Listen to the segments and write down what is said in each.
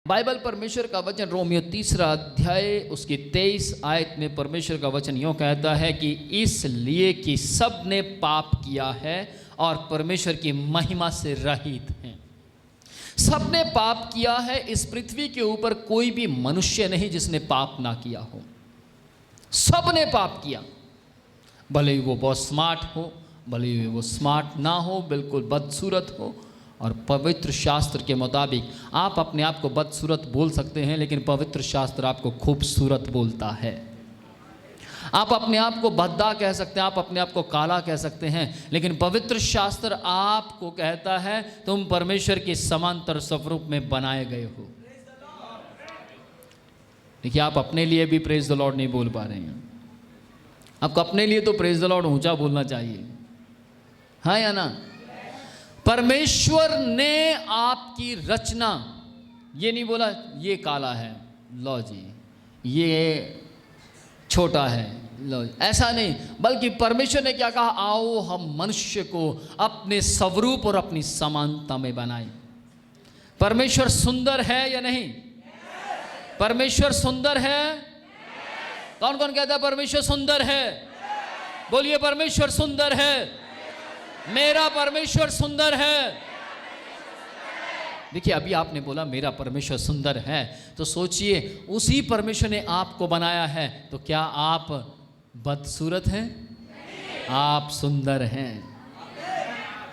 Bible परमेश्वर का वचन रोमियो 3 उसकी 23 आयत में परमेश्वर का वचन यूँ कहता है कि इसलिए कि सब ने पाप किया है और परमेश्वर की महिमा से रहित हैं। सब ने पाप किया है। इस पृथ्वी के ऊपर कोई भी मनुष्य नहीं जिसने पाप ना किया हो। सब ने पाप किया, भले ही वो बहुत स्मार्ट हो, भले ही वो स्मार्ट ना हो, बिल्कुल बदसूरत हो। और पवित्र शास्त्र के मुताबिक आप अपने आप को बदसूरत बोल सकते हैं, लेकिन पवित्र शास्त्र आपको खूबसूरत बोलता है। आप अपने आप को भद्दा कह सकते हैं, आप अपने आप को काला कह सकते हैं, लेकिन पवित्र शास्त्र आपको कहता है तुम परमेश्वर के समांतर स्वरूप में बनाए गए हो। देखिए, आप अपने लिए भी प्रेज द लॉर्ड नहीं बोल पा रहे हैं। आपको अपने लिए तो प्रेज द लॉर्ड ऊंचा बोलना चाहिए, हाँ या ना। परमेश्वर ने आपकी रचना, ये नहीं बोला ये काला है लो जी, ये छोटा है लो, ऐसा नहीं, बल्कि परमेश्वर ने क्या कहा, आओ हम मनुष्य को अपने स्वरूप और अपनी समानता में बनाएं। परमेश्वर सुंदर है या नहीं? परमेश्वर सुंदर है। कौन कौन कहता है परमेश्वर सुंदर है? बोलिए परमेश्वर सुंदर है। मेरा परमेश्वर सुंदर है। देखिए, अभी आपने बोला मेरा परमेश्वर सुंदर है, तो सोचिए उसी परमेश्वर ने आपको बनाया है, तो क्या आप बदसूरत हैं? आप सुंदर हैं।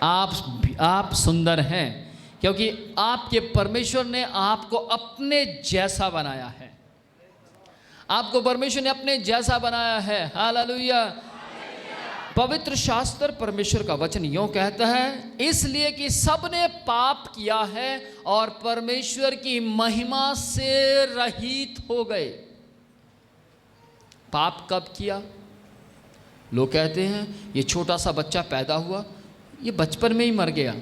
आप सुंदर हैं, क्योंकि आपके परमेश्वर ने आपको अपने जैसा बनाया है। आपको परमेश्वर ने अपने जैसा बनाया है। हालेलुया। पवित्र शास्त्र परमेश्वर का वचन यूँ कहता है, इसलिए कि सबने पाप किया है और परमेश्वर की महिमा से रहित हो गए। पाप कब किया? लोग कहते हैं ये छोटा सा बच्चा पैदा हुआ, ये बचपन में ही मर गया,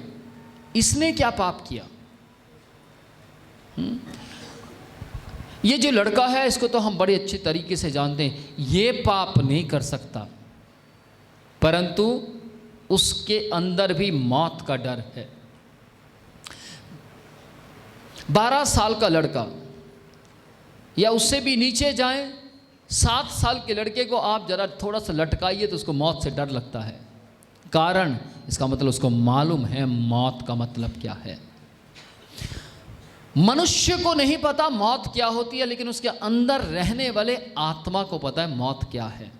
इसने क्या पाप किया? ये जो लड़का है इसको तो हम बड़े अच्छे तरीके से जानते हैं, ये पाप नहीं कर सकता, परंतु उसके अंदर भी मौत का डर है। 12 साल का लड़का या उससे भी नीचे जाएं, 7 साल के लड़के को आप जरा थोड़ा सा लटकाइए तो उसको मौत से डर लगता है। कारण इसका मतलब उसको मालूम है मौत का मतलब क्या है। मनुष्य को नहीं पता मौत क्या होती है, लेकिन उसके अंदर रहने वाले आत्मा को पता है मौत क्या है।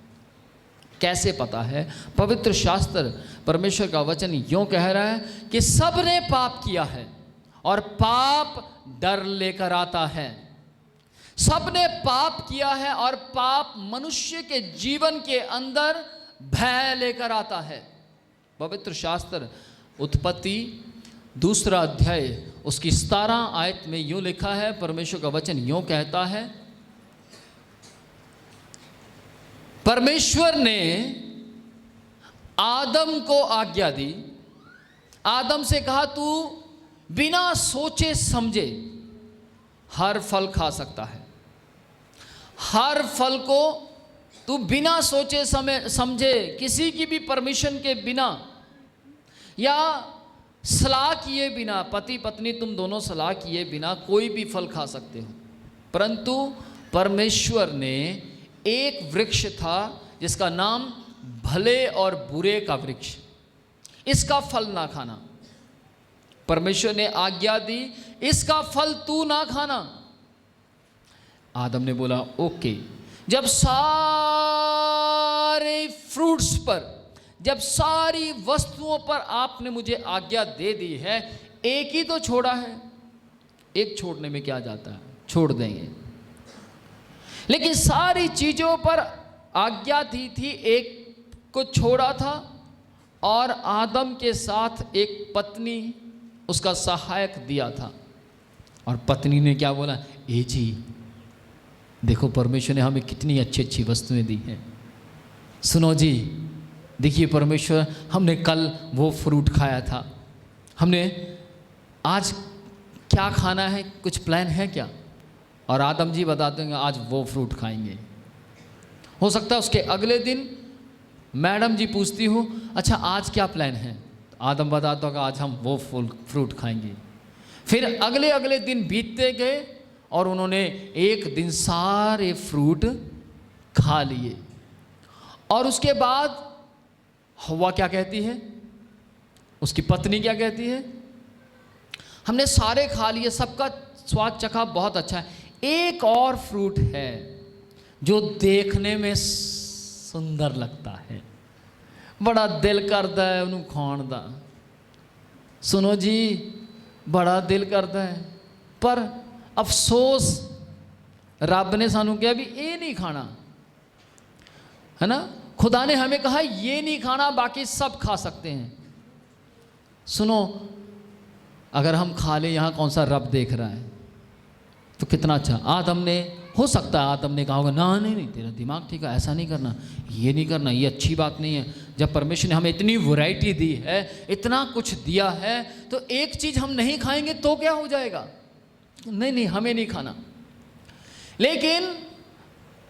कैसे पता है? पवित्र शास्त्र परमेश्वर का वचन यूँ कह रहा है कि सब ने पाप किया है और पाप डर लेकर आता है। सब ने पाप किया है और पाप मनुष्य के जीवन के अंदर भय लेकर आता है। पवित्र शास्त्र उत्पत्ति 2 अध्याय उसकी 17 आयत में यूँ लिखा है, परमेश्वर का वचन यूँ कहता है, परमेश्वर ने आदम को आज्ञा दी, आदम से कहा तू बिना सोचे समझे हर फल खा सकता है। हर फल को तू बिना सोचे समझे, किसी की भी परमिशन के बिना या सलाह किए बिना, पति पत्नी तुम दोनों सलाह किए बिना कोई भी फल खा सकते हो। परंतु परमेश्वर ने एक वृक्ष था जिसका नाम भले और बुरे का वृक्ष, इसका फल ना खाना। परमेश्वर ने आज्ञा दी इसका फल तू ना खाना। आदम ने बोला ओके। जब सारे फ्रूट्स पर, जब सारी वस्तुओं पर आपने मुझे आज्ञा दे दी है, एक ही तो छोड़ा है, एक छोड़ने में क्या जाता है, छोड़ देंगे। लेकिन सारी चीज़ों पर आज्ञा दी थी, एक को छोड़ा था और आदम के साथ एक पत्नी उसका सहायक दिया था। और पत्नी ने क्या बोला, ए जी देखो परमेश्वर ने हमें कितनी अच्छी अच्छी वस्तुएं दी हैं। सुनो जी, देखिए परमेश्वर, हमने कल वो फ्रूट खाया था, हमने आज क्या खाना है, कुछ प्लान है क्या? और आदम जी बताते हैं आज वो फ्रूट खाएंगे। हो सकता है उसके अगले दिन मैडम जी पूछती हूँ अच्छा आज क्या प्लान है, तो आदम बताता होगा आज हम वो फ्रूट खाएंगे। फिर अगले दिन बीतते गए और उन्होंने एक दिन सारे फ्रूट खा लिए। और उसके बाद हव्वा क्या कहती है, उसकी पत्नी क्या कहती है, हमने सारे खा लिए, सबका स्वाद चखा, बहुत अच्छा है, एक और फ्रूट है जो देखने में सुंदर लगता है, बड़ा दिल करता है उन्होंने खाण दा। सुनो जी, बड़ा दिल करता है, पर अफसोस रब ने सानू कहा भी ये नहीं खाना, है ना। खुदा ने हमें कहा ये नहीं खाना, बाकी सब खा सकते हैं। सुनो, अगर हम खा ले, यहाँ कौन सा रब देख रहा है, तो कितना अच्छा। आदम ने, हो सकता है आदम ने कहा होगा ना नहीं नहीं तेरा दिमाग ठीक है, ऐसा नहीं करना, ये नहीं करना, ये अच्छी बात नहीं है। जब परमेश्वर ने हमें इतनी वैरायटी दी है, इतना कुछ दिया है, तो एक चीज़ हम नहीं खाएंगे तो क्या हो जाएगा, नहीं नहीं हमें नहीं खाना। लेकिन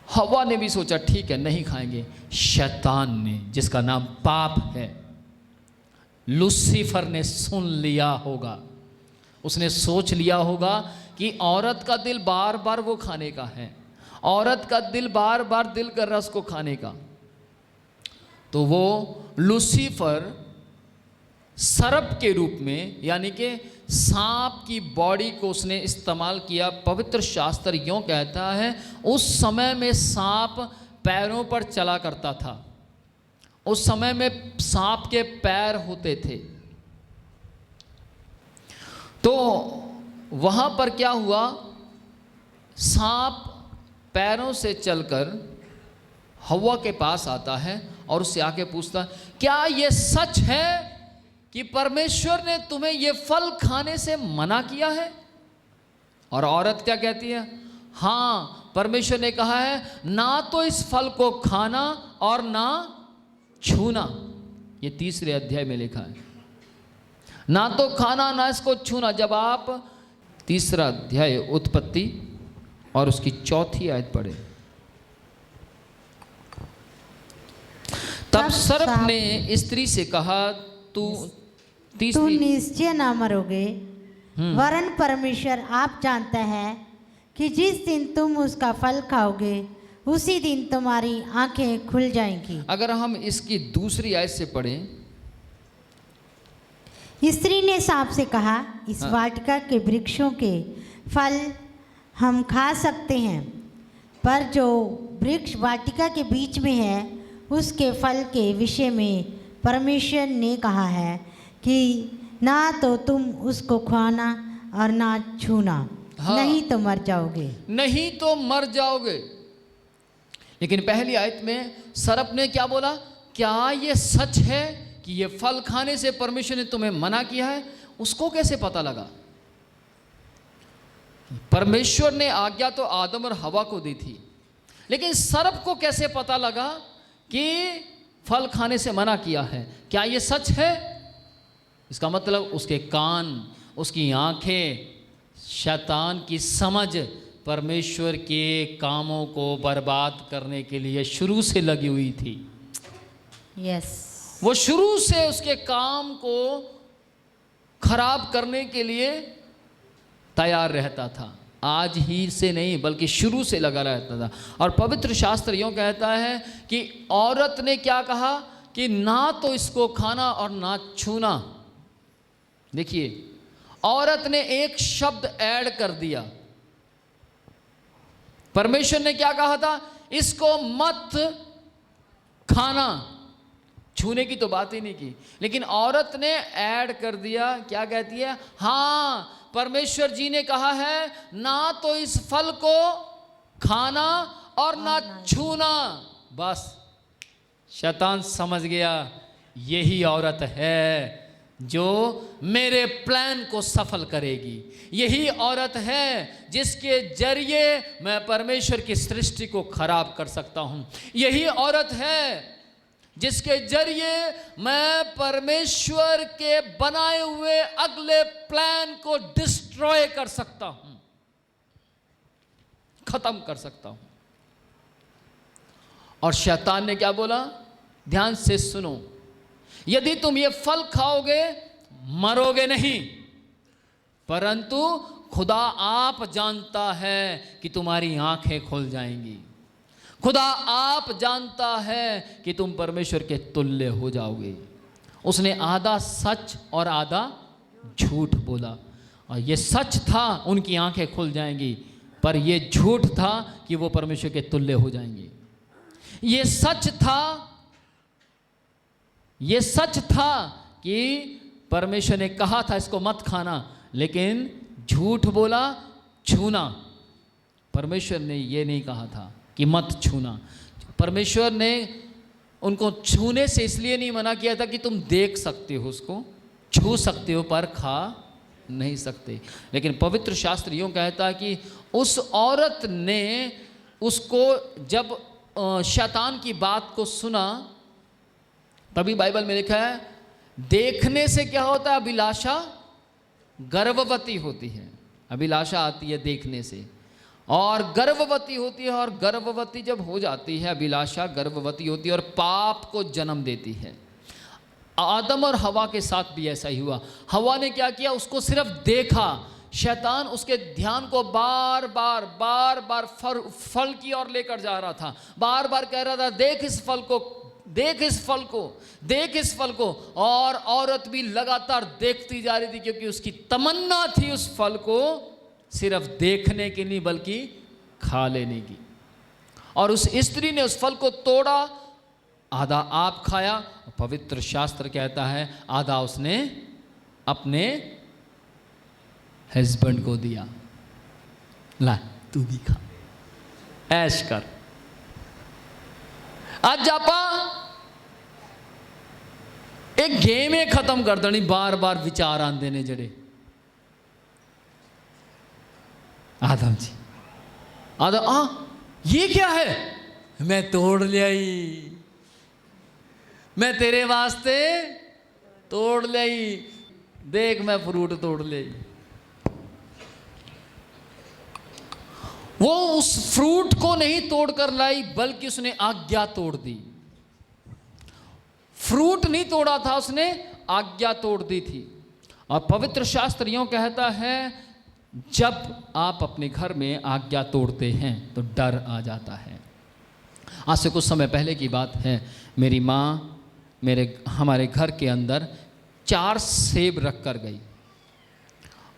हवा ने भी सोचा ठीक है नहीं खाएंगे। शैतान ने, जिसका नाम पाप है, लूसीफर ने सुन लिया होगा, उसने सोच लिया होगा कि औरत का दिल बार बार वो खाने का है, औरत का दिल बार बार दिल कर रहा है उसको खाने का। तो वो लूसीफर सर्प के रूप में, यानी कि सांप की बॉडी को उसने इस्तेमाल किया। पवित्र शास्त्र यूँ कहता है उस समय में सांप पैरों पर चला करता था, उस समय में सांप के पैर होते थे। तो वहाँ पर क्या हुआ, सांप पैरों से चलकर हव्वा के पास आता है और उससे आके पूछता है क्या ये सच है कि परमेश्वर ने तुम्हें ये फल खाने से मना किया है। और औरत क्या कहती है, हाँ परमेश्वर ने कहा है ना तो इस फल को खाना और ना छूना। ये 3 अध्याय में लिखा है, ना तो खाना ना इसको छूना। जब आप 3 अध्याय उत्पत्ति और उसकी 4 आयत पढ़े, तब सर्प ने स्त्री से कहा तू निश्चय ना मरोगे, वरन परमेश्वर आप जानता है कि जिस दिन तुम उसका फल खाओगे उसी दिन तुम्हारी आंखें खुल जाएंगी। अगर हम इसकी 2 आयत से पढ़ें, स्त्री ने सांप से कहा इस वाटिका के वृक्षों के फल हम खा सकते हैं, पर जो वृक्ष वाटिका के बीच में है उसके फल के विषय में परमेश्वर ने कहा है कि ना तो तुम उसको खाना और ना छूना, नहीं तो मर जाओगे, नहीं तो मर जाओगे। लेकिन पहली आयत में सर्प ने क्या बोला, क्या ये सच है कि ये फल खाने से परमेश्वर ने तुम्हें मना किया है। उसको कैसे पता लगा, परमेश्वर ने आज्ञा तो आदम और हवा को दी थी, लेकिन सर्प को कैसे पता लगा कि फल खाने से मना किया है। क्या ये सच है, इसका मतलब उसके कान, उसकी आंखें, शैतान की समझ परमेश्वर के कामों को बर्बाद करने के लिए शुरू से लगी हुई थी। यस, वो शुरू से उसके काम को खराब करने के लिए तैयार रहता था। आज ही से नहीं बल्कि शुरू से लगा रहता था। और पवित्र शास्त्र यूँ कहता है कि औरत ने क्या कहा कि ना तो इसको खाना और ना छूना। देखिए, औरत ने एक शब्द ऐड कर दिया। परमेश्वर ने क्या कहा था, इसको मत खाना, छूने की तो बात ही नहीं की, लेकिन औरत ने ऐड कर दिया। क्या कहती है, हाँ परमेश्वर जी ने कहा है ना तो इस फल को खाना और ना छूना। बस शैतान समझ गया यही औरत है जो मेरे प्लान को सफल करेगी, यही औरत है जिसके जरिए मैं परमेश्वर की सृष्टि को खराब कर सकता हूं, यही औरत है जिसके जरिए मैं परमेश्वर के बनाए हुए अगले प्लान को डिस्ट्रॉय कर सकता हूं, खत्म कर सकता हूं। और शैतान ने क्या बोला, ध्यान से सुनो, यदि तुम ये फल खाओगे मरोगे नहीं, परंतु खुदा आप जानता है कि तुम्हारी आंखें खुल जाएंगी। खुदा आप जानता है कि तुम परमेश्वर के तुल्य हो जाओगे। उसने आधा सच और आधा झूठ बोला, और ये सच था उनकी आंखें खुल जाएंगी, पर ये झूठ था कि वो परमेश्वर के तुल्य हो जाएंगे। ये सच था कि परमेश्वर ने कहा था इसको मत खाना, लेकिन झूठ बोला छूना। परमेश्वर ने ये नहीं कहा था कि मत छूना। परमेश्वर ने उनको छूने से इसलिए नहीं मना किया था कि तुम देख सकते हो, उसको छू सकते हो पर खा नहीं सकते। लेकिन पवित्र शास्त्र यूँ कहता है कि उस औरत ने उसको जब शैतान की बात को सुना, तभी बाइबल में लिखा है देखने से क्या होता है, अभिलाषा गर्भवती होती है। अभिलाषा आती है देखने से, और गर्भवती होती है, और गर्भवती जब हो जाती है, अभिलाषा गर्भवती होती है और पाप को जन्म देती है। आदम और हवा के साथ भी ऐसा ही हुआ। हवा ने क्या किया, उसको सिर्फ देखा। शैतान उसके ध्यान को बार बार फल की ओर लेकर जा रहा था, बार बार कह रहा था देख इस फल को, देख इस फल को, देख इस फल को। और औरत भी लगातार देखती जा रही थी, क्योंकि उसकी तमन्ना थी उस फल को सिर्फ देखने की नहीं बल्कि खा लेने की। और उस स्त्री ने उस फल को तोड़ा, आधा आप खाया, पवित्र शास्त्र कहता है आधा उसने अपने हस्बैंड को दिया, ला तू भी खा, ऐश कर। आज जापा एक गेम ही खत्म कर देनी, बार बार विचार आंदे ने जड़े। आदम जी आदम ये क्या है, मैं तोड़ लियाई, मैं तेरे वास्ते तोड़ ली, देख मैं फ्रूट तोड़ ली। वो उस फ्रूट को नहीं तोड़ कर लाई, बल्कि उसने आज्ञा तोड़ दी। फ्रूट नहीं तोड़ा था, उसने आज्ञा तोड़ दी थी। और पवित्र शास्त्र यूं कहता है जब आप अपने घर में आज्ञा तोड़ते हैं तो डर आ जाता है। आज से कुछ समय पहले की बात है, मेरी माँ हमारे घर के अंदर 4 सेब रख कर गई,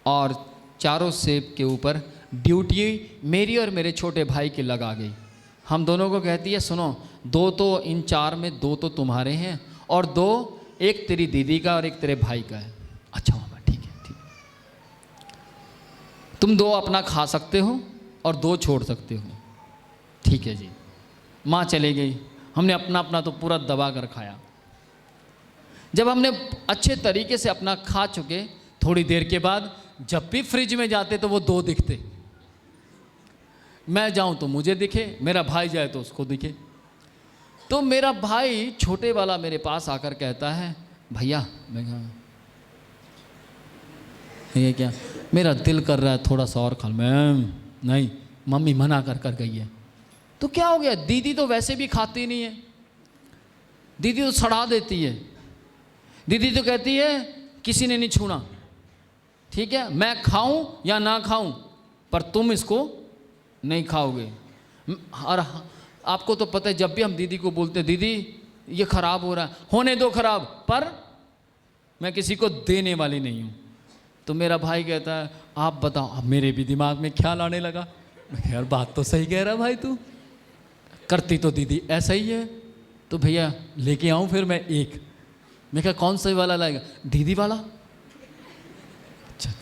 और चारों सेब के ऊपर ड्यूटी मेरी और मेरे छोटे भाई की लगा गई। हम दोनों को कहती है सुनो, 2 तो इन 4 में 2 तो तुम्हारे हैं, और 2 एक तेरी दीदी का और एक तेरे भाई का है। अच्छा मामा ठीक है, ठीक, तुम 2 अपना खा सकते हो और 2 छोड़ सकते हो। ठीक है जी। माँ चली गई, हमने अपना अपना तो पूरा दबा कर खाया। जब हमने अच्छे तरीके से अपना खा चुके, थोड़ी देर के बाद जब भी फ्रिज में जाते तो वो 2 दिखते। मैं जाऊं तो मुझे दिखे, मेरा भाई जाए तो उसको दिखे। तो मेरा भाई छोटे वाला मेरे पास आकर कहता है भैया, मैं कहा ये क्या, मेरा दिल कर रहा है थोड़ा सा और खा। मैं नहीं, मम्मी मना कर कर गई है। तो क्या हो गया, दीदी तो वैसे भी खाती नहीं है, दीदी तो सड़ा देती है, दीदी तो कहती है किसी ने नहीं छूना। ठीक है, मैं खाऊं या ना खाऊं, पर तुम इसको नहीं खाओगे। और आपको तो पता है जब भी हम दीदी को बोलते हैं दीदी ये खराब हो रहा है, होने दो खराब, पर मैं किसी को देने वाली नहीं हूं। तो मेरा भाई कहता है आप बताओ। अब मेरे भी दिमाग में ख्याल आने लगा, यार बात तो सही कह रहा भाई, तू करती तो दीदी ऐसा ही है, तो भैया लेके आऊं फिर मैं एक। मैं कहा कौन सा वाला लाएगा, दीदी वाला।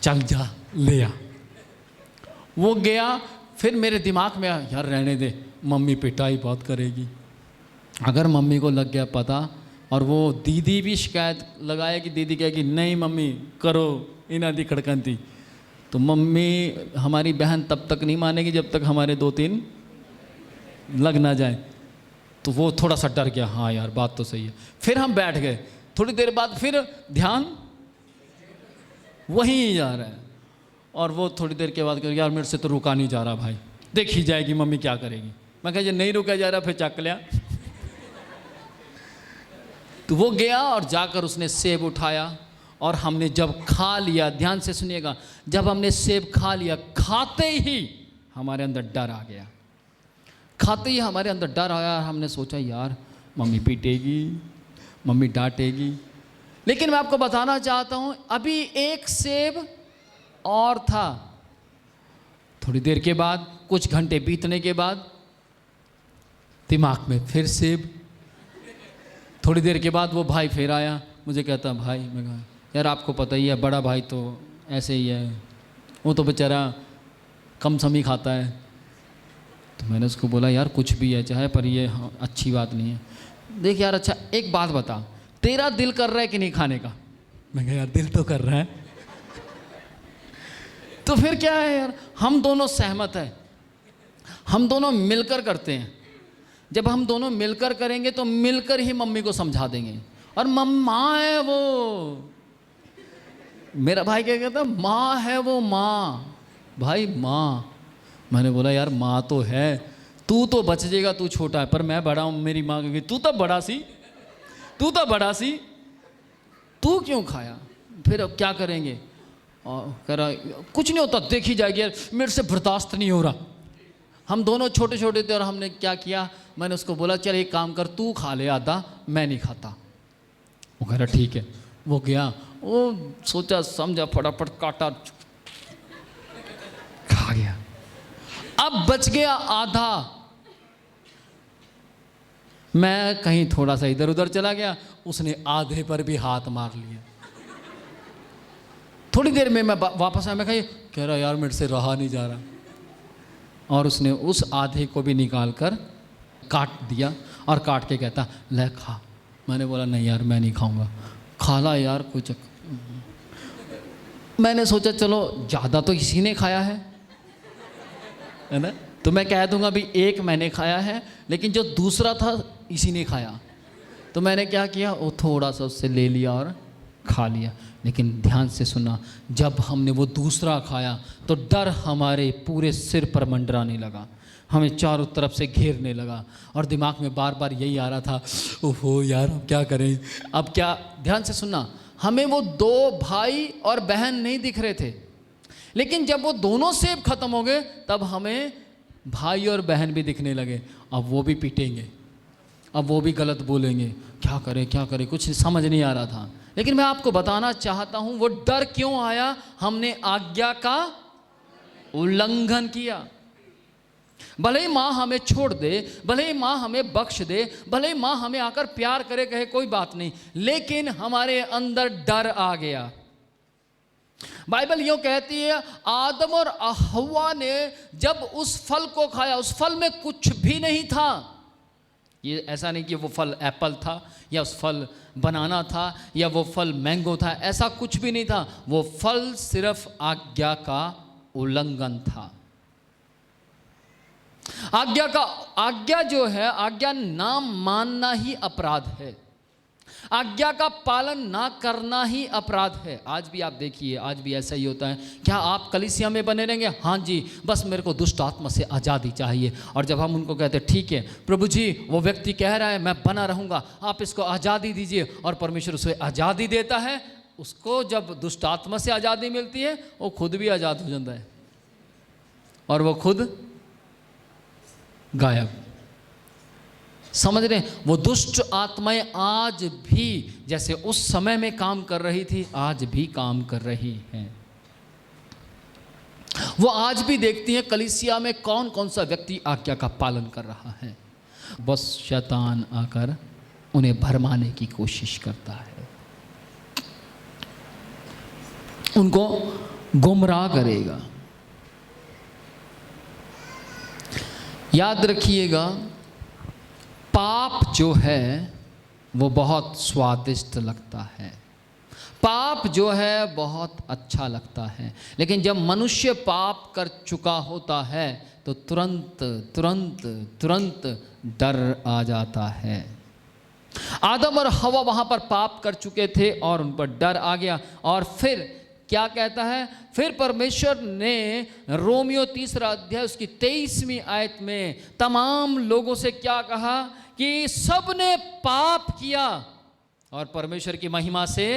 चल जा ले आ। वो गया, फिर मेरे दिमाग में यार रहने दे, मम्मी पिटाई बहुत करेगी। अगर मम्मी को लग गया पता और वो दीदी भी शिकायत लगाए कि दीदी कहेगी नहीं मम्मी करो इना दी खड़कनती, तो मम्मी हमारी बहन तब तक नहीं मानेगी जब तक हमारे 2-3 लग ना जाए। तो वो थोड़ा सा डर गया, हाँ यार बात तो सही है। फिर हम बैठ गए, थोड़ी देर बाद फिर ध्यान वहीं जा रहा है, और वो थोड़ी देर के बाद कह यार मेरे से तो रुका नहीं जा रहा भाई, देखी जाएगी मम्मी क्या करेगी। मैं कहा नहीं रुका जा रहा, फिर चक लिया। तो वो गया और जाकर उसने सेब उठाया और हमने जब खा लिया, ध्यान से सुनिएगा, जब हमने सेब खा लिया, खाते ही हमारे अंदर डर आ गया। खाते ही हमारे अंदर डर आया। हमने सोचा यार मम्मी पीटेगी, मम्मी डांटेगी। लेकिन मैं आपको बताना चाहता हूँ, अभी एक सेब और था। थोड़ी देर के बाद, कुछ घंटे बीतने के बाद दिमाग में फिर सेब। थोड़ी देर के बाद वो भाई फिर आया, मुझे कहता भाई, मैं कहा यार आपको पता ही है बड़ा भाई तो ऐसे ही है, वो तो बेचारा कम सम ही खाता है। तो मैंने उसको बोला यार कुछ भी है चाहे, पर ये अच्छी बात नहीं है। देख यार, अच्छा एक बात बता, तेरा दिल कर रहा है कि नहीं खाने का? मैं कहा यार दिल तो कर रहा है। तो फिर क्या है यार, हम दोनों सहमत हैं, हम दोनों मिलकर करते हैं। जब हम दोनों मिलकर करेंगे तो मिलकर ही मम्मी को समझा देंगे। और माँ है वो, मेरा भाई क्या कहता, माँ है वो, माँ भाई माँ। मैंने बोला यार माँ तो है, तू तो बच जाएगा, तू छोटा है, पर मैं बड़ा हूँ। मेरी माँ कहेगी तू तो बड़ा सी, तू तो बड़ा सी, तू क्यों खाया? फिर अब क्या करेंगे? और कह रहा कुछ नहीं होता, देखी जाएगी यार, मेरे से बर्दाश्त नहीं हो रहा। हम दोनों छोटे छोटे थे और हमने क्या किया, मैंने उसको बोला चल एक काम कर, तू खा ले आधा, मैं नहीं खाता। वो कह रहा ठीक है। वो गया, वो सोचा समझा, फटाफट काटा, खा गया। अब बच गया आधा। मैं कहीं थोड़ा सा इधर उधर चला गया, उसने आधे पर भी हाथ मार लिया। थोड़ी देर में मैं वापस आया, मैं कह रहा यार मेरे से रहा नहीं जा रहा। और उसने उस आधे को भी निकाल कर काट दिया और काट के कहता ले खा। मैंने बोला नहीं यार मैं नहीं खाऊंगा। खा ला यार कुछ। मैंने सोचा चलो ज़्यादा तो इसी ने खाया है ना, तो मैं कह दूंगा भी एक मैंने खाया है, लेकिन जो दूसरा था इसी ने खाया। तो मैंने क्या किया, वो थोड़ा सा उससे ले लिया और खा लिया। लेकिन ध्यान से सुना, जब हमने वो दूसरा खाया तो डर हमारे पूरे सिर पर मंडराने लगा, हमें चारों तरफ से घेरने लगा। और दिमाग में बार बार यही आ रहा था, ओहो यार अब क्या करें, अब क्या। ध्यान से सुनना, हमें वो दो भाई और बहन नहीं दिख रहे थे, लेकिन जब वो दोनों सेब खत्म हो गए तब हमें भाई और बहन भी दिखने लगे। अब वो भी पीटेंगे, अब वो भी गलत बोलेंगे, क्या करें क्या करें, कुछ समझ नहीं आ रहा था। लेकिन मैं आपको बताना चाहता हूं वो डर क्यों आया, हमने आज्ञा का उल्लंघन किया। भले ही माँ हमें छोड़ दे, भले ही माँ हमें बख्श दे, भले ही माँ हमें आकर प्यार करे, कहे कोई बात नहीं, लेकिन हमारे अंदर डर आ गया। बाइबल यूं कहती है, आदम और हव्वा ने जब उस फल को खाया, उस फल में कुछ भी नहीं था। ये ऐसा नहीं कि वो फल एप्पल था या उस फल बनाना था या वो फल मैंगो था, ऐसा कुछ भी नहीं था। वो फल सिर्फ आज्ञा का उल्लंघन था। आज्ञा जो है, आज्ञा ना मानना ही अपराध है, आज्ञा का पालन ना करना ही अपराध है। आज भी आप देखिए, आज भी ऐसा ही होता है। क्या आप कलीसिया में बने रहेंगे? हाँ जी, बस मेरे को दुष्ट आत्मा से आज़ादी चाहिए। और जब हम उनको कहते हैं ठीक है प्रभु जी, वो व्यक्ति कह रहा है मैं बना रहूँगा, आप इसको आज़ादी दीजिए, और परमेश्वर उसे आज़ादी देता है। उसको जब दुष्ट आत्मा से आज़ादी मिलती है, वो खुद भी आज़ाद हो जाता है और वो खुद गायब। समझ रहे हैं? वो दुष्ट आत्माएं आज भी जैसे उस समय में काम कर रही थी, आज भी काम कर रही हैं। वो आज भी देखती हैं कलीसिया में कौन कौन सा व्यक्ति आज्ञा का पालन कर रहा है। बस शैतान आकर उन्हें भरमाने की कोशिश करता है, उनको गुमराह करेगा। याद रखिएगा, पाप जो है वो बहुत स्वादिष्ट लगता है, पाप जो है बहुत अच्छा लगता है, लेकिन जब मनुष्य पाप कर चुका होता है तो तुरंत तुरंत तुरंत डर आ जाता है। आदम और हवा वहाँ पर पाप कर चुके थे और उन पर डर आ गया। और फिर क्या कहता है, फिर परमेश्वर ने रोमियो 3 अध्याय उसकी 23वीं आयत में तमाम लोगों से क्या कहा कि सब ने पाप किया और परमेश्वर की महिमा से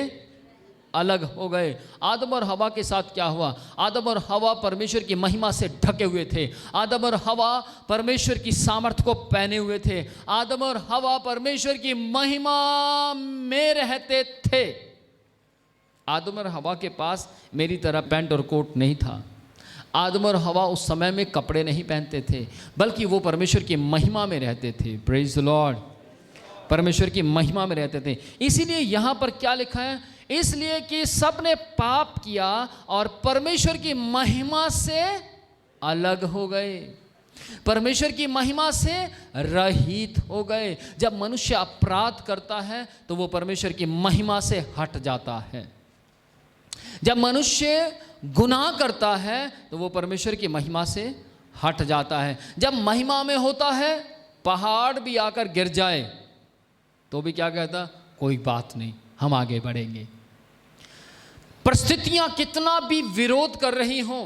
अलग हो गए। आदम और हवा के साथ क्या हुआ? आदम और हवा परमेश्वर की महिमा से ढके हुए थे। आदम और हवा परमेश्वर की सामर्थ को पहने हुए थे। आदम और हवा परमेश्वर की महिमा में रहते थे। आदम और हवा के पास मेरी तरह पैंट और कोट नहीं था। आदम और हवा उस समय में कपड़े नहीं पहनते थे, बल्कि वो परमेश्वर की महिमा में रहते थे। Praise the Lord. परमेश्वर की महिमा में रहते थे। इसीलिए यहाँ पर क्या लिखा है? इसलिए कि सब ने पाप किया और परमेश्वर की महिमा से अलग हो गए, परमेश्वर की महिमा से रहित हो गए। जब मनुष्य अपराध करता है तो वो परमेश्वर की महिमा से हट जाता है। जब मनुष्य गुनाह करता है तो वो परमेश्वर की महिमा से हट जाता है। जब महिमा में होता है, पहाड़ भी आकर गिर जाए तो भी क्या कहता? कोई बात नहीं, हम आगे बढ़ेंगे। परिस्थितियां कितना भी विरोध कर रही हों,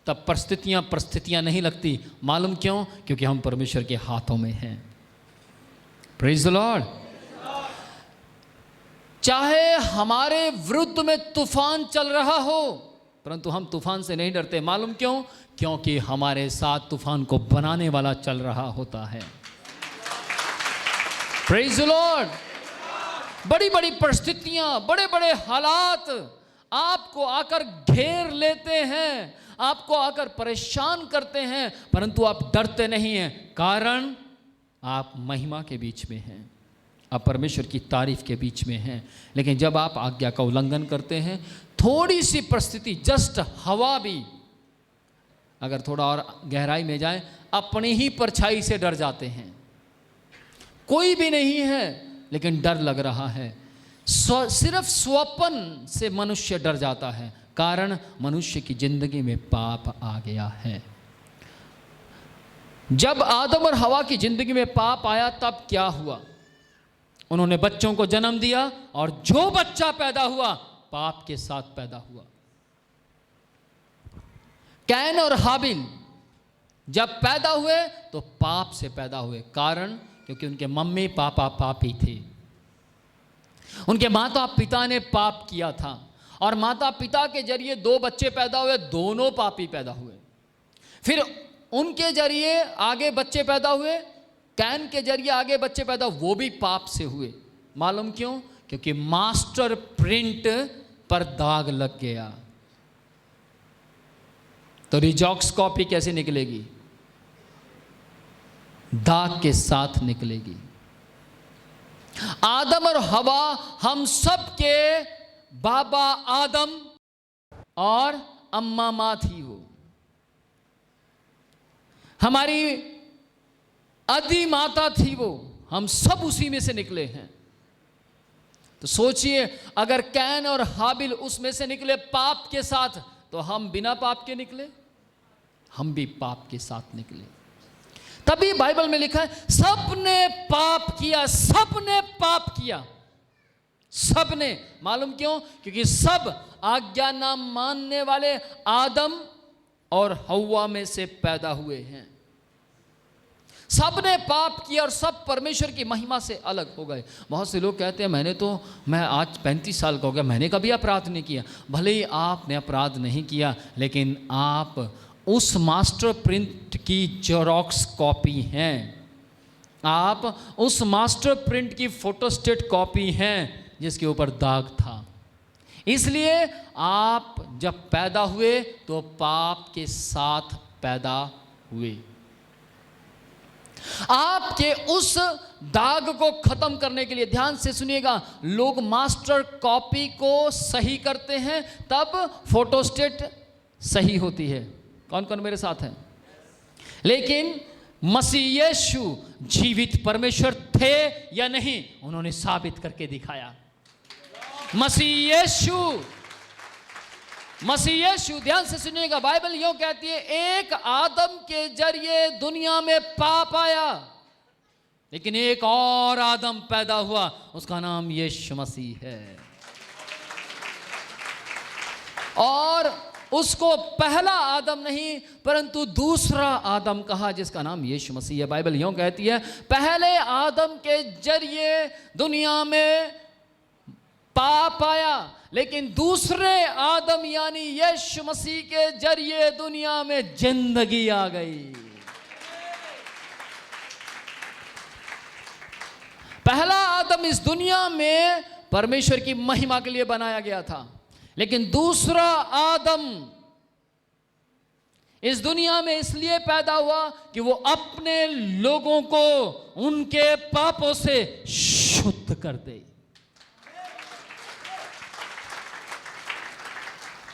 तब परिस्थितियां नहीं लगती। मालूम क्यों? क्योंकि हम परमेश्वर के हाथों में हैं। Praise the Lord. चाहे हमारे विरुद्ध में तूफान चल रहा हो, परंतु हम तूफान से नहीं डरते। मालूम क्यों? क्योंकि हमारे साथ तूफान को बनाने वाला चल रहा होता है। Praise the Lord. बड़ी बड़ी परिस्थितियां, बड़े बड़े हालात आपको आकर घेर लेते हैं, आपको आकर परेशान करते हैं, परंतु आप डरते नहीं हैं। कारण आप महिमा के बीच में हैं, आप परमेश्वर की तारीफ के बीच में हैं। लेकिन जब आप आज्ञा का उल्लंघन करते हैं, थोड़ी सी परिस्थिति, जस्ट हवा भी अगर थोड़ा और गहराई में जाए, अपनी ही परछाई से डर जाते हैं। कोई भी नहीं है लेकिन डर लग रहा है। सिर्फ स्वप्न से मनुष्य डर जाता है, कारण मनुष्य की जिंदगी में पाप आ गया है। जब आदम और हवा की जिंदगी में पाप आया तब क्या हुआ? उन्होंने बच्चों को जन्म दिया और जो बच्चा पैदा हुआ पाप के साथ पैदा हुआ। कैन और हाबिल जब पैदा हुए तो पाप से पैदा हुए, कारण क्योंकि उनके मम्मी पापा पापी थे। उनके माता पिता ने पाप किया था और माता पिता के जरिए दो बच्चे पैदा हुए, दोनों पापी पैदा हुए। फिर उनके जरिए आगे बच्चे पैदा हुए, कैन के जरिए आगे बच्चे पैदा, वो भी पाप से हुए। मालूम क्यों? क्योंकि मास्टर प्रिंट पर दाग लग गया। तो रिजॉक्स कॉपी कैसे निकलेगी? दाग के साथ निकलेगी। आदम और हवा हम सब के बाबा आदम और अम्मा माँ थी। वो हमारी आदि माता थी, वो हम सब उसी में से निकले हैं। तो सोचिए, अगर कैन और हाबिल उसमें से निकले पाप के साथ, तो हम बिना पाप के निकले, हम भी पाप के साथ निकले। तभी बाइबल में लिखा है सबने पाप किया, सबने पाप किया, सबने। मालूम क्यों? क्योंकि सब आज्ञा ना मानने वाले आदम और हव्वा में से पैदा हुए हैं। सबने पाप किया और सब परमेश्वर की महिमा से अलग हो गए। बहुत से लोग कहते हैं मैं आज 35 साल का हो गया, मैंने कभी अपराध नहीं किया। भले ही आपने अपराध नहीं किया, लेकिन आप उस मास्टर प्रिंट की जेरॉक्स कॉपी हैं। आप उस मास्टर प्रिंट की फोटोस्टेट कॉपी हैं जिसके ऊपर दाग था। इसलिए आप जब पैदा हुए तो पाप के साथ पैदा हुए। आपके उस दाग को खत्म करने के लिए, ध्यान से सुनिएगा, लोग मास्टर कॉपी को सही करते हैं, तब फोटोस्टेट सही होती है। कौन कौन मेरे साथ है? लेकिन मसीह यीशु जीवित परमेश्वर थे या नहीं, उन्होंने साबित करके दिखाया। मसीह यीशु, ध्यान से सुनिएगा, बाइबल यूं कहती है, एक आदम के जरिए दुनिया में पाप आया, लेकिन एक और आदम पैदा हुआ, उसका नाम यीशु मसीह है। और उसको पहला आदम नहीं परंतु दूसरा आदम कहा, जिसका नाम यीशु मसीह है। बाइबल यूं कहती है, पहले आदम के जरिए दुनिया में पाप आया, लेकिन दूसरे आदम यानी यीशु मसीह के जरिए दुनिया में जिंदगी आ गई। पहला आदम इस दुनिया में परमेश्वर की महिमा के लिए बनाया गया था, लेकिन दूसरा आदम इस दुनिया में इसलिए पैदा हुआ कि वो अपने लोगों को उनके पापों से शुद्ध कर दे।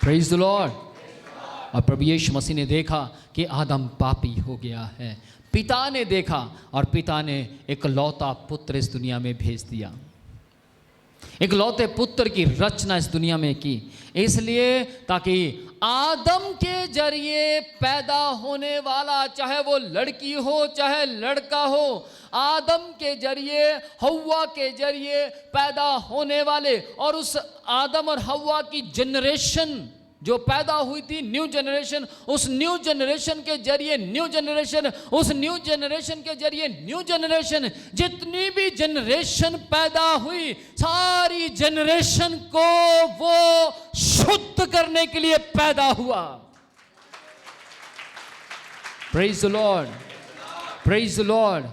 Praise the Lord. और प्रभु यीशु मसीह ने देखा कि आदम पापी हो गया है। पिता ने देखा और पिता ने एक लौता पुत्र इस दुनिया में भेज दिया। एक लौते पुत्र की रचना इस दुनिया में की, इसलिए ताकि आदम के जरिए पैदा होने वाला, चाहे वो लड़की हो चाहे लड़का हो, आदम के जरिए, हव्वा के जरिए पैदा होने वाले, और उस आदम और हव्वा की जनरेशन जो पैदा हुई थी, न्यू जनरेशन, उस न्यू जनरेशन के जरिए न्यू जनरेशन, उस न्यू जनरेशन के जरिए न्यू जनरेशन, जितनी भी जनरेशन पैदा हुई, सारी जनरेशन को वो शुद्ध करने के लिए पैदा हुआ। Praise the lord, praise the lord.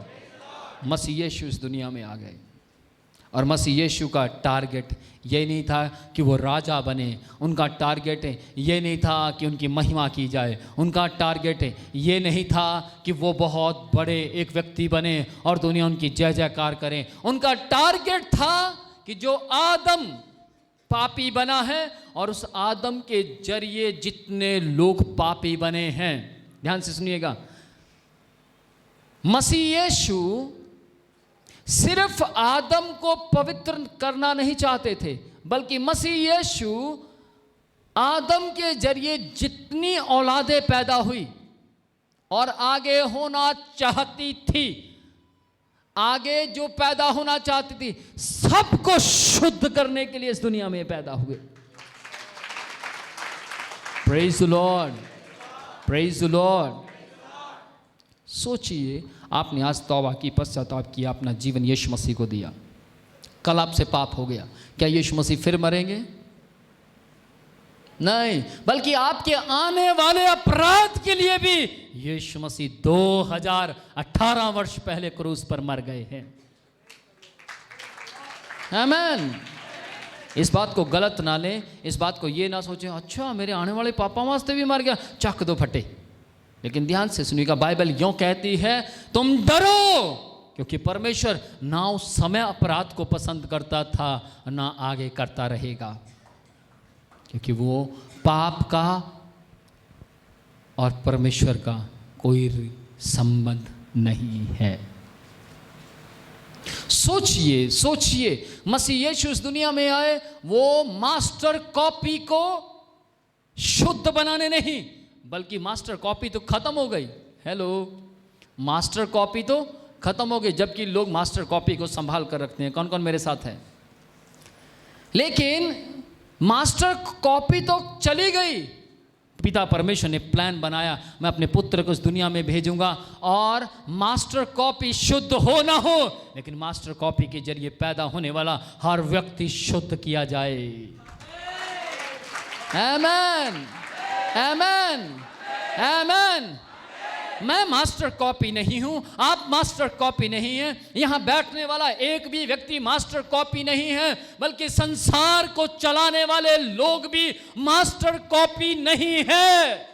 Masih Yeshu इस दुनिया में आ गए और मसीह यीशु का टारगेट ये नहीं था कि वो राजा बने, उनका टारगेट ये नहीं था कि उनकी महिमा की जाए, उनका टारगेट ये नहीं था कि वो बहुत बड़े एक व्यक्ति बने और दुनिया उनकी जय जयकार करें। उनका टारगेट था कि जो आदम पापी बना है और उस आदम के जरिए जितने लोग पापी बने हैं, ध्यान से सुनिएगा, मसीह यीशु सिर्फ आदम को पवित्र करना नहीं चाहते थे, बल्कि मसीह यीशु आदम के जरिए जितनी औलादें पैदा हुई और आगे होना चाहती थी, आगे जो पैदा होना चाहती थी, सबको शुद्ध करने के लिए इस दुनिया में पैदा हुए। Praise the lord, praise the Lord. सोचिए, आपने आज तौबा की, पश्चाताप किया, अपना जीवन यीशु मसीह को दिया, कल आपसे पाप हो गया, क्या यीशु मसीह फिर मरेंगे? नहीं, बल्कि आपके आने वाले अपराध के लिए भी यीशु मसीह 2018 वर्ष पहले क्रूस पर मर गए हैं। आमीन। इस बात को गलत ना लें, इस बात को ये ना सोचें अच्छा मेरे आने वाले पापा वास्ते भी मर गया, चक दो फटे। लेकिन ध्यान से सुनिएगा, बाइबल यूं कहती है तुम डरो, क्योंकि परमेश्वर ना उस समय अपराध को पसंद करता था ना आगे करता रहेगा, क्योंकि वो पाप का और परमेश्वर का कोई संबंध नहीं है। सोचिए, सोचिए, मसीह यीशु इस दुनिया में आए, वो मास्टर कॉपी को शुद्ध बनाने नहीं, बल्कि मास्टर कॉपी तो खत्म हो गई। हेलो, मास्टर कॉपी तो खत्म हो गई, जबकि लोग मास्टर कॉपी को संभाल कर रखते हैं। कौन कौन मेरे साथ है? लेकिन मास्टर कॉपी तो चली गई। पिता परमेश्वर ने प्लान बनाया, मैं अपने पुत्र को इस दुनिया में भेजूंगा और मास्टर कॉपी शुद्ध हो ना हो, लेकिन मास्टर कॉपी के जरिए पैदा होने वाला हर व्यक्ति शुद्ध किया जाए। आमीन, आमीन, आमीन। मैं मास्टर कॉपी नहीं हूं, आप मास्टर कॉपी नहीं हैं, यहां बैठने वाला एक भी व्यक्ति मास्टर कॉपी नहीं है, बल्कि संसार को चलाने वाले लोग भी मास्टर कॉपी नहीं है।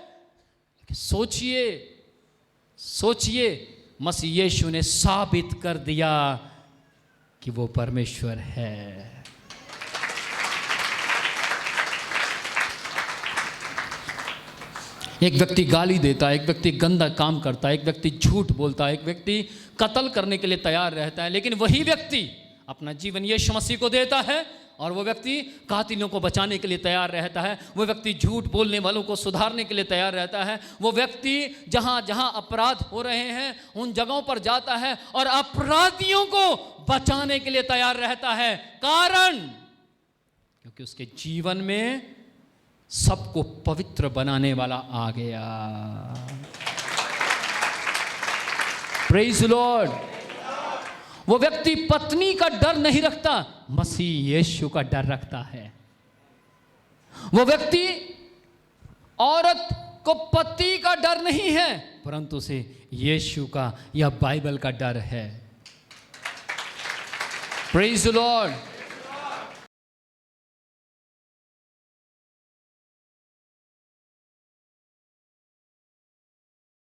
सोचिए, सोचिए, मसीह यीशु ने साबित कर दिया कि वो परमेश्वर है। एक व्यक्ति गाली देता है, एक व्यक्ति गंदा काम करता है, एक व्यक्ति झूठ बोलता है, एक व्यक्ति कत्ल करने के लिए तैयार रहता है, लेकिन वही व्यक्ति अपना जीवन यीशु मसीह को देता है और वो व्यक्ति कातिलों को बचाने के लिए तैयार रहता है, वो व्यक्ति झूठ बोलने वालों को सुधारने के लिए तैयार रहता है, वो व्यक्ति जहाँ जहाँ अपराध हो रहे हैं उन जगहों पर जाता है और अपराधियों को बचाने के लिए तैयार रहता है। कारण क्योंकि उसके जीवन में सबको पवित्र बनाने वाला आ गया। Praise Lord. वो व्यक्ति पत्नी का डर नहीं रखता, मसीह यीशु का डर रखता है। वो व्यक्ति, औरत को पति का डर नहीं है, परंतु उसे यीशु का या बाइबल का डर है। Praise the Lord.